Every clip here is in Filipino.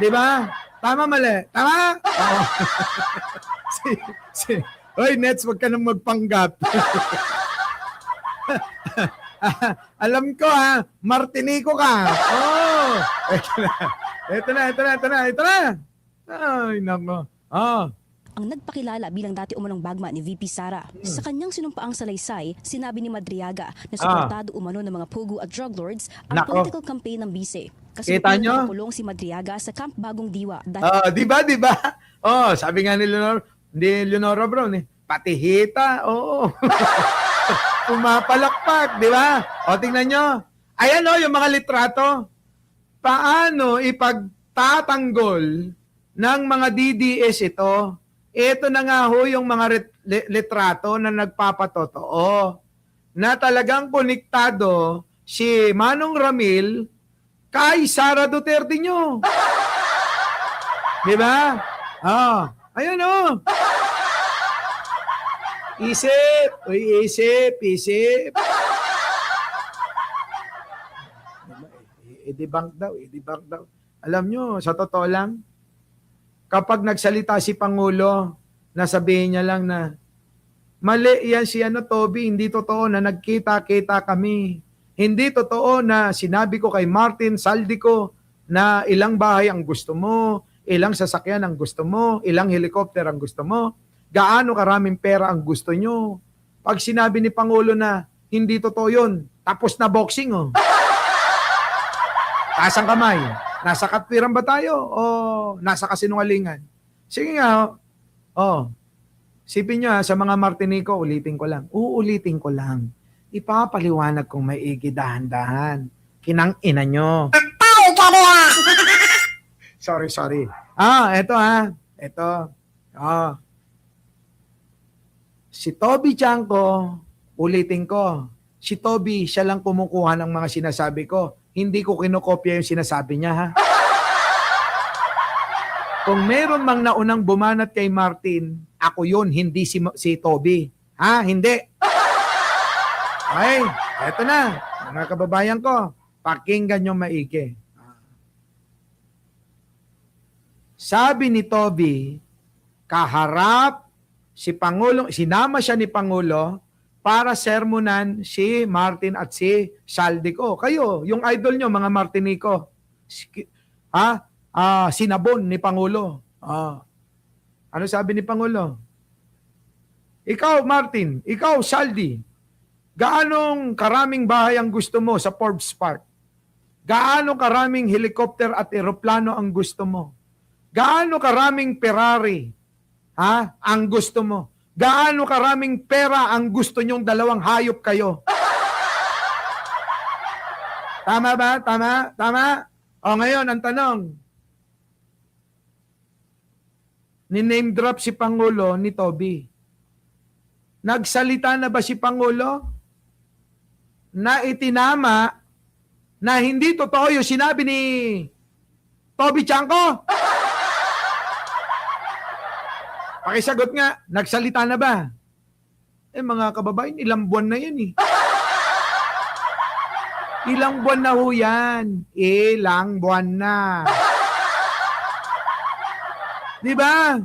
Di ba? Tama, mali. Tama? Oo. si, si, Hoy, Nets, wag ka nang magpanggap. Alam ko ha, Martinico ka. Oh. Ito na. Ay, nako. Oh. Ang nagpakilala bilang dati umanong bagma ni VP Sara. Sa kanyang sinumpaang salaysay, sinabi ni Madriaga na suportado umano ng mga pugo at drug lords ang political campaign ng bise. Kita Kasalukuyan nyo? nakakulong si Madriaga sa Camp Bagong Diwa dahil Di ba? Oh, sabi nga ni Leonora, hindi Leonora Brown eh. Pati hita, oo. Pumapalakpak, di ba? O, tingnan nyo. Ayan o, yung mga litrato. Paano ipagtatanggol ng mga DDS ito? Ito na nga ho yung mga litrato na nagpapatotoo na talagang konektado si Manong Ramil kay Sara Duterte nyo. Di ba? Ayun o. Isip. Uy, isip. I-debunk daw. Alam nyo, sa totoo lang, kapag nagsalita si Pangulo, nasabihin niya lang na, mali yan si Toby, hindi totoo na nagkita-kita kami. Hindi totoo na sinabi ko kay Martin Saldico na ilang bahay ang gusto mo, ilang sasakyan ang gusto mo, ilang helicopter ang gusto mo, gaano karaming pera ang gusto nyo. Pag sinabi ni Pangulo na hindi totoo yun, tapos na boxing oh. Taas ang kamay. Nasa katwiran ba tayo o nasa kasinungalingan? Sige nga, sipin nyo sa mga Martinico, uulitin ko lang. Ipapaliwanag kong maigi dahan-dahan. Kinang ina nyo. Sorry. Ito. Si Toby Chanko, ulitin ko. Si Toby, siya lang kumukuha ng mga sinasabi ko. Hindi ko kinokopya yung sinasabi niya, ha? Kung meron mang naunang bumanat kay Martin, ako yun, hindi si Toby. Ha? Hindi. Okay, eto na. Mga kababayan ko, pakinggan nyo maigi. Sabi ni Toby, kaharap si Pangulo, sinama siya ni Pangulo para sermonan si Martin at si Saldico. Kayo, yung idol nyo, mga Martinico. Sinabon ni Pangulo. Ano sabi ni Pangulo? Ikaw, Martin, ikaw, Saldi, gaanong karaming bahay ang gusto mo sa Forbes Park? Gaano karaming helicopter at eroplano ang gusto mo? Gaano karaming Ferrari ang gusto mo? Gaano karaming pera ang gusto nyong dalawang hayop kayo? Tama ba? Tama? O ngayon, ang tanong. Ni-name drop si Pangulo ni Toby. Nagsalita na ba si Pangulo na itinama na hindi totoo yung sinabi ni Toby Chanko? Pakisagot nga, nagsalita na ba? Mga kababayan, ilang buwan na yan eh. Ilang buwan na ho yan. Ilang buwan na. Di ba?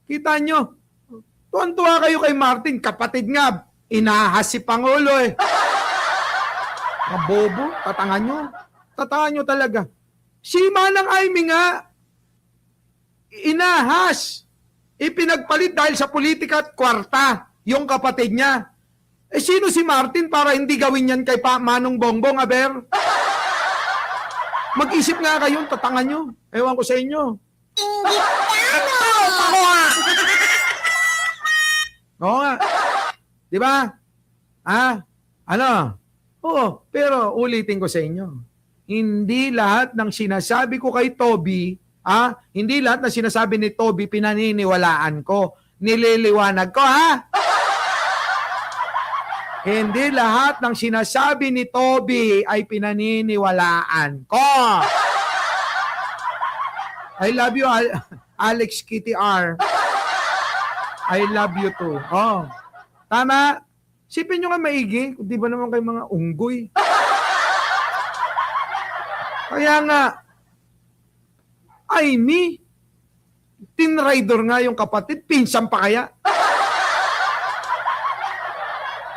Kita nyo. Tuwan-tuwa kayo kay Martin. Kapatid nga, inahas si Pangulo eh. Mabobo, tatangan nyo talaga. Si Manang Aimee nga, inahas, ipinagpalit dahil sa politika at kwarta yung kapatid niya. Sino si Martin para hindi gawin yan kay Manong Bongbong, aber? Mag-isip nga kayo, tatangan nyo. Ewan ko sa inyo. Oo nga. Di ba? Pero ulitin ko sa inyo. Hindi lahat ng sinasabi ko kay Toby, hindi lahat na sinasabi ni Toby pinaniniwalaan ko. Nililiwanag ko, Hindi lahat ng sinasabi ni Toby ay pinaniniwalaan ko. I love you, Alex Kitty R. I love you too. Tama? Sipin nyo nga maigi. Di ba naman kayo mga unggoy? Kaya nga, Ay, me? Tinrider nga yung kapatid, pinsan pa kaya?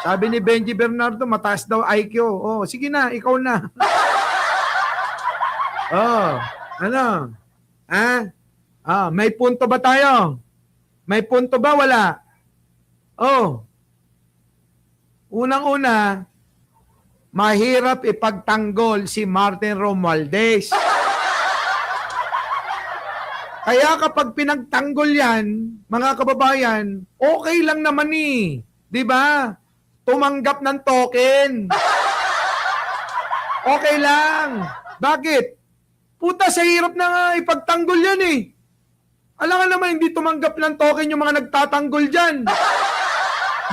Sabi ni Benji Bernardo, mataas daw IQ. Oh, sige na, ikaw na. Oh, ano? May punto ba tayo? May punto ba? Wala. Oh. Unang-una, mahirap ipagtanggol si Martin Romualdez. Kaya kapag pinagtanggol yan, mga kababayan, okay lang naman eh. Di ba? Tumanggap ng token. Okay lang. Bakit? Puta, sa hirap na nga ipagtanggol yan eh. Alam nga naman, hindi tumanggap ng token yung mga nagtatanggol dyan.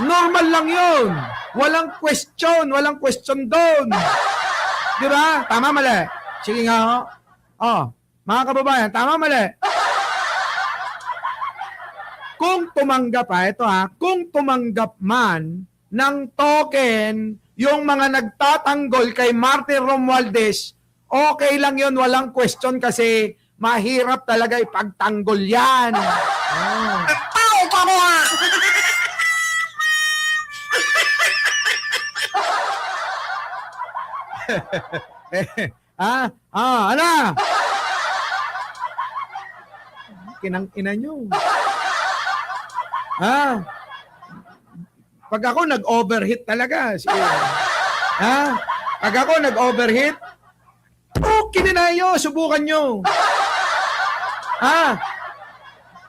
Normal lang yun. Walang question doon. Di ba? Tama, mali. Sige nga ho. Oh, mga kababayan, tama, mali. Kung tumanggap, kung tumanggap man ng token yung mga nagtatanggol kay Martin Romualdez, okay lang yun, walang question kasi mahirap talaga ipagtanggol yan. Oh. Ano? Kinang-ina nyo. Pag ako nag-overheat talaga. Pag ako nag-overheat, kininayo, subukan nyo.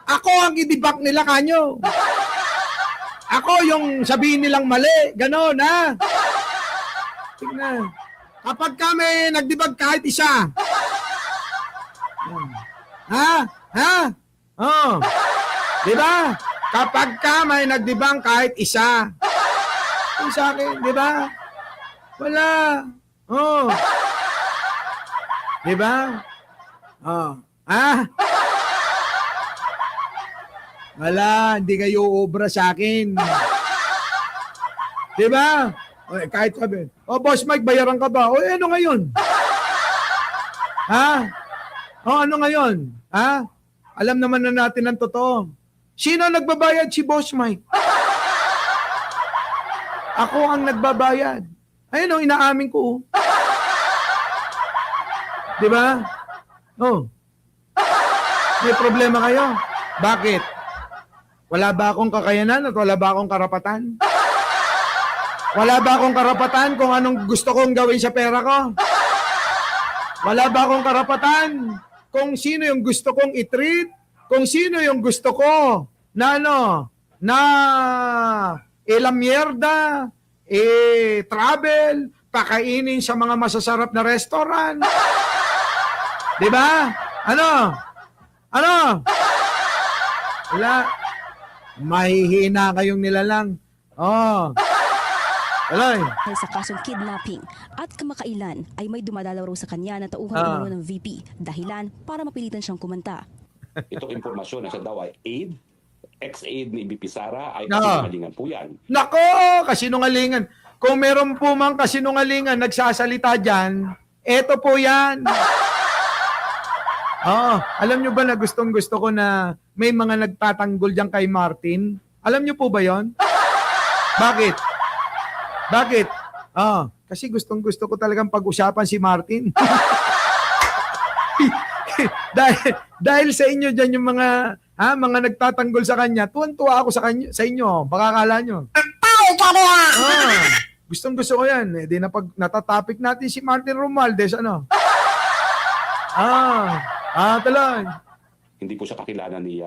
Ako ang i-debunk nila kanyo. Ako yung sabihin nilang mali. Ganon, Tingnan. Kapag kami nag-debunk kahit isa. Oh. Diba? Kapag ka may nagdibang kahit isa. Yung sa akin, di ba? Wala. Oh. Di ba? Oh. Wala, hindi kayo obra sa akin. Di ba? Kahit sabi, Boss Mike, bayaran ka ba? Ano ngayon? Ano ngayon? Alam naman na natin ang totoo. Sino nagbabayad? Si Boss Mike. Ako ang nagbabayad. Ayun, inaamin ko. Di ba? May problema kayo. Bakit? Wala ba akong kakayanan at wala ba akong karapatan? Wala ba akong karapatan kung anong gusto kong gawin sa pera ko? Wala ba akong karapatan kung sino yung gusto kong i-treat? Kung sino yung gusto ko na ilang mierda, travel, pakainin sa mga masasarap na restaurant. Di ba? Ano? Wala. Mahihina kayong nilalang. Alay. Dahil sa kasong kidnapping at kamakailan ay may dumadalaw raw sa kanya na tauhan umano ng VP. Dahilan para mapilitan siyang kumanta. Itong impormasyon na siya daw ay aid, ex-aid ni VP Sara ay kasinungalingan po yan. Nako, kasinungalingan. Kung meron po mang kasinungalingan nagsasalita dyan, eto po yan. Alam nyo ba na gustong-gusto ko na may mga nagtatanggol dyan kay Martin? Alam nyo po ba yon? Bakit? Kasi gustong-gusto ko talagang pag-usapan si Martin. dahil sa inyo dyan yung mga nagtatanggol sa kanya, tuwan-tuwa ako sa inyo. Baka akala nyo. Gustong-gusto ko yan. Di na pag natatopic natin si Martin Romualdez, tuloy. Hindi po siya kakilala ni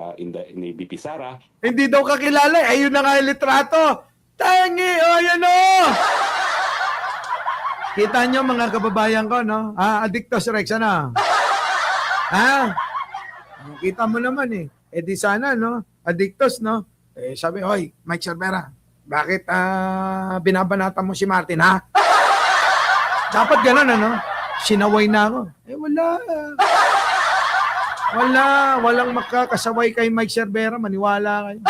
VP Sara. Hindi daw kakilala. Ayun na nga yung litrato. Tangi, yan Kita nyo mga kababayan ko, Addictos Rex, kita mo naman di sana, Addictos, sabi, hoy, Mike Cervera, bakit binabanata mo si Martin, Dapat ganun, Sinaway na ako. Walang makakasaway kay Mike Cervera, maniwala kayo.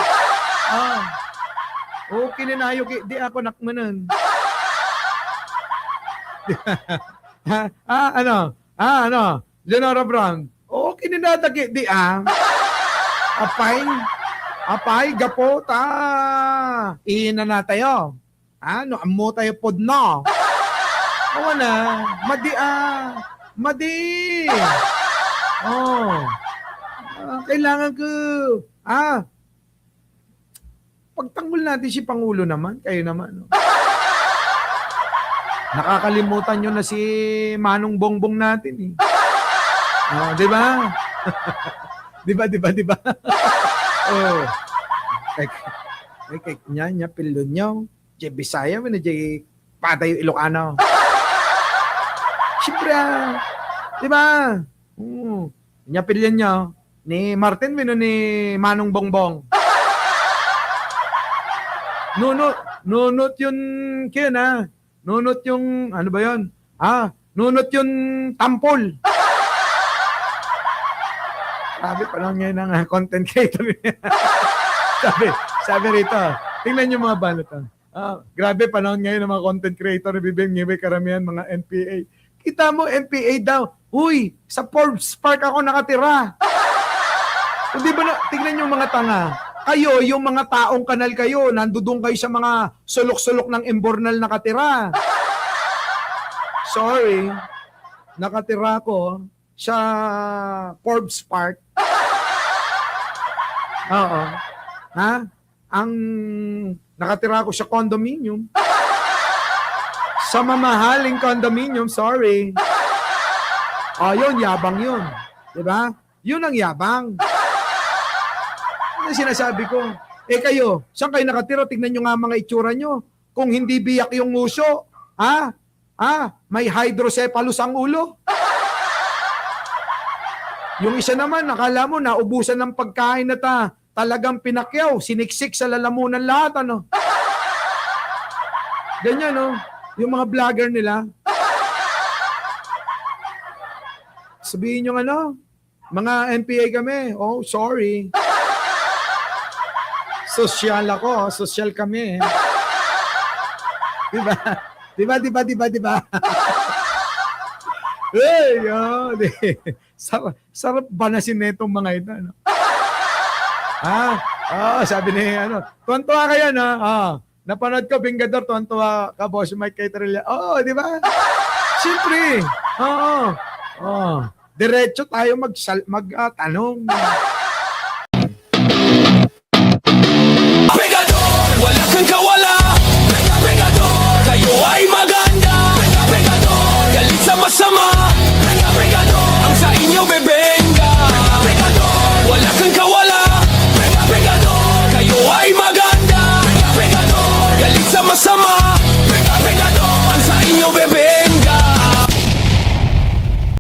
Kininayo, di ako nakmanan. Leonora Brown, Kininadagi, di apay, gapota. Ina na tayo. No, amo tayo pod no. Oo na, madi. Kailangan ko, pagtanggol natin si Pangulo naman, kayo naman. No? Nakakalimutan nyo na si Manong Bongbong natin eh. Di ba? Di ba? Kay nya pilon nyo. Jay Bisaya, na Jay Patay Ilocano. Siyempre, di ba? Nya pilon nyo. Ni Martin, ni Manong Bongbong. Nunot yun, kaya nunot yung, ano ba yun? Nunot yung tampol. Sabi pa lang ngayon ng content creator. sabi rito, tingnan nyo mga balot. Grabe panahon ngayon ng mga content creator, ibibigay karamihan mga NPA. Kita mo, NPA daw. Uy, sa Forbes Park ako nakatira. Hindi ba tingnan nyo mga tanga. Kayo, yung mga taong kanal kayo, nandudong kayo sa mga sulok-sulok ng Embornal nakatira. Sorry, nakatira ko sa Forbes Park. Oo. Ang nakatira ko sa condominium. Sa mamahaling condominium, sorry. Yun, yabang yun. Diba? Yun ang yabang. Ano sinasabi ko? Kayo, saan kayo nakatira? Tignan nyo nga mga itsura nyo. Kung hindi biyak yung nguso, may hydrocephalus ang ulo. Yung isa naman, nakala mo, naubusan ng pagkain na talagang pinakyaw, siniksik sa lalamunan lahat, ano? Ganyan, no? Yung mga vlogger nila. Sabihin nyo mga NPA kami. Oh, sorry. Social ako, social kami. Diba? Hey, sarap banasin na itong mga ito, no? Sabi ni, tuwan-tuwa kayo, na? Napanood ko, Bingador, tuwan-tuwa ka, Boss Mike Caterilla. Di ba? Siyempre. Diretso tayo magtanong.